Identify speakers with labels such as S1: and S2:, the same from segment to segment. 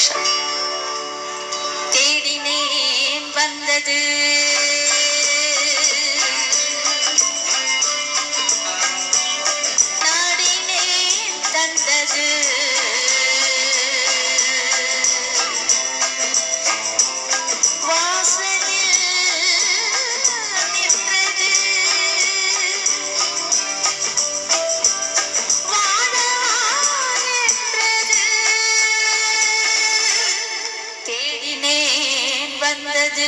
S1: சந்தோஷம். தேடினேன் வந்தது நாடினேன் தந்தது வந்தது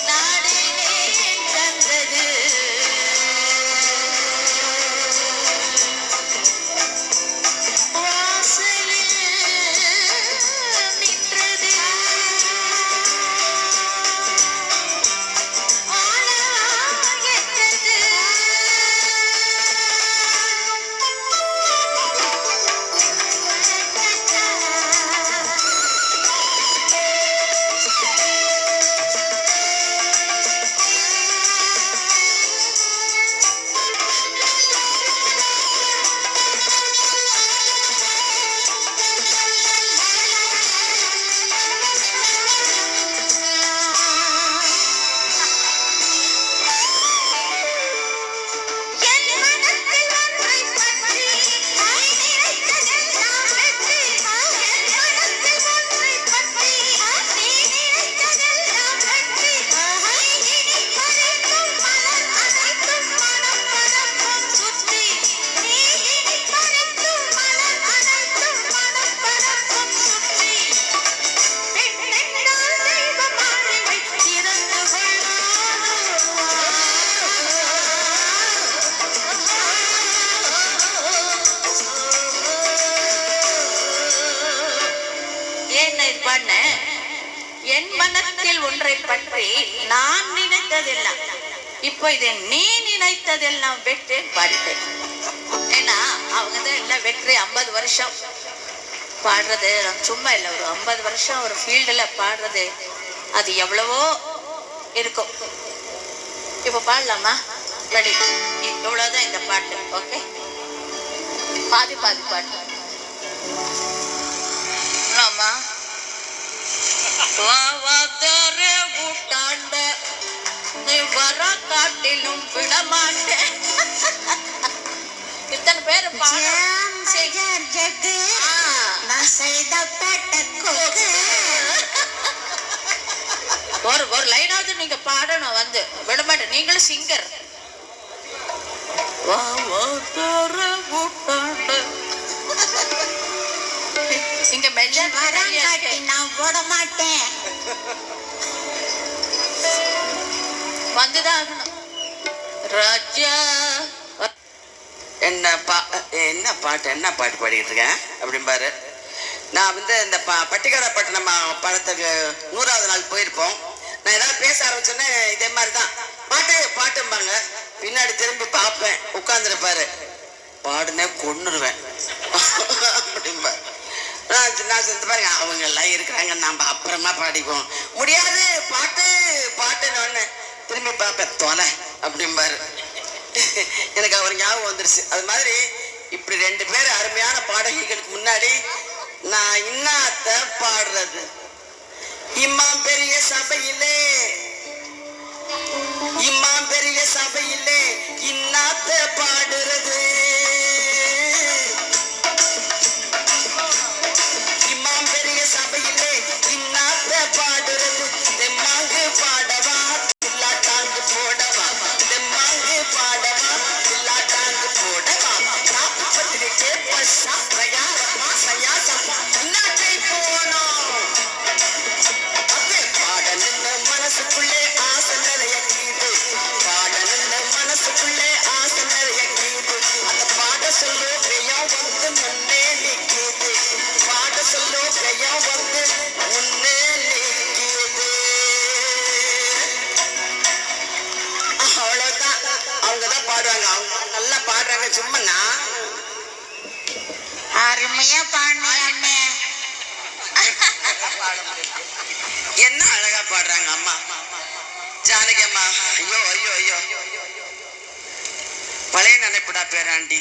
S1: நாடினேன் தந்தது வாசலில் நின்றது ஆளாகின்றது. என் மனத்தில் ஒன்றை பற்றி நான் நினைத்ததெல்லாம் இப்போ இதை நீ நினைத்ததெல்லாம் வெற்றி பாடிட்டேன். ஏன்னா அவங்க தான் எல்லாம் வெற்றி 50 வருஷம் பாடுறது சும்மா இல்லை. ஒரு 50 வருஷம் ஒரு ஃபீல்டில் பாடுறது அது எவ்வளவோ இருக்கும். இப்போ பாடலாமா? ரெடி? இவ்வளோதான் இந்த பாட்டு. ஓகே, பாதி பாதி பாட்டு ஆமா. வர காட்டிலும் விடமாட்டேன். இத்தனை பேர் ஒரு லைனாவது நீங்க பாடணும். வந்து விடமாட்டேன். நீங்களும் சிங்கர். இங்க நான் போட மாட்டேன். வந்துதான் ராஜா.
S2: என்ன பாட்டு பாடிக்கிட்டு இருக்கேன் அப்படின்பாரு. நான் வந்து இந்த பட்டிக்காரப்பட்டினம் படத்துக்கு 100வது நாள் போயிருப்போம். நான் ஏதாவது பேச ஆரம்பிச்சோன்னே இதே மாதிரிதான் பாட்டும்பாங்க. பின்னாடி திரும்பி பார்ப்பேன், உட்கார்ந்துருப்பாரு. பாடுனே கொன்னுருவேன் அப்படிம்பாரு. நான் பாருங்க, அவங்க எல்லாம் இருக்கிறாங்க, நம்ம அப்புறமா பாடிப்போம். முடியாது, பாட்டுன்னு திரும்பி பார்ப்பேன், தொலை அப்படிம்பாரு. எனக்கு அவர் ஞாபகம் வந்துருச்சு. அது மாதிரி இப்படி 2 பேர் அருமையான பாடகிகளுக்கு முன்னாடி நான் இன்னாத்த பாடுறது. இம்மாம் பெரிய சபையிலே இன்னாத்த பாடுறது. இம்மாம் பெரிய சபையிலே இன்னாத்த பாடுறது. தெம்மாங்கு பாடவா இல்லாட்டாங்கு போடவா, தெம்மாங்கு பாடவா இல்லாட்டாங்கு போடவா, பத்திரிக்கை பசா பிரயாசமா சயாசமா இன்னாட்டை போனோம். அப்பே பாடணுன்னு மனசுக்குள்ளே ஆசை நிறைய கீது, பாடணுன்னு மனசுக்குள்ளே ஆசை நிறைய கீது. அந்த பாட சொல்லோ பெயம் வந்து முன்னே நிற்கிது, பாட சொல்லோ பெயம் வந்து முன்னே நிற்கிது. அவ்வளவுதான். அவங்கதான் பாடுவாங்க. அவங்க நல்லா பாடுறாங்க. சும்மா நான்
S1: அருமையா பாடினே.
S2: என்ன அழகா பாடுறாங்க அம்மா ஜானகி அம்மா. ஐயோ ஐயோ ஐயோ, பழைய நினைப்புடா பேராண்டி.